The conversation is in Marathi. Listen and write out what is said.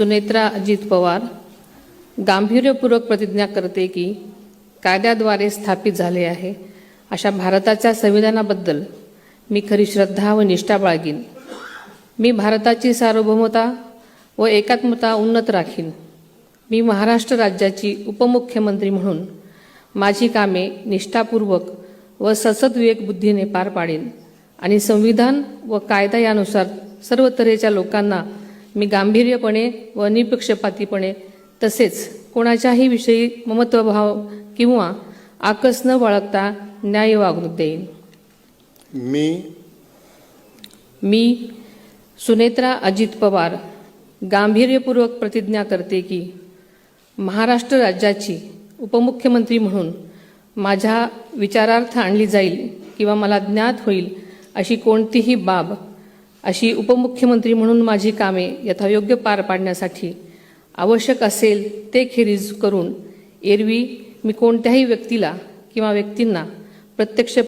सुनेत्रा अजित पवार गांभीर्यपूर्वक प्रतिज्ञा करते की कायद्याद्वारे स्थापित झाले आहे अशा भारताच्या संविधानाबद्दल मी खरी श्रद्धा व निष्ठा बाळगीन। मी भारताची सार्वभौमता व एकात्मता उन्नत राखीन। मी महाराष्ट्र राज्याची उपमुख्यमंत्री म्हणून माझी कामे निष्ठापूर्वक व ससद विवेक बुद्धीने पार पाडेन आणि संविधान व कायदा यानुसार सर्व तऱ्हेच्या लोकांना मी गांभीर्यपणे व निपक्षपातीपणे तसेच कोणाच्याही विषयी ममत्वभाव किंवा आकस न बाळगता न्याय वागणूक देईन। मी सुनेत्रा अजित पवार गांभीर्यपूर्वक प्रतिज्ञा करते की महाराष्ट्र राज्याची उपमुख्यमंत्री म्हणून माझ्या विचारार्थ आणली जाईल किंवा मला ज्ञात होईल अशी कोणतीही बाब अशी उपमुख्यमंत्री म्हणून माझी कामे यथायोग्य पार पाडण्यासाठी आवश्यक असेल ते खेरीज करून एरवी मी कोणत्याही व्यक्तीला किंवा व्यक्तींना प्रत्यक्ष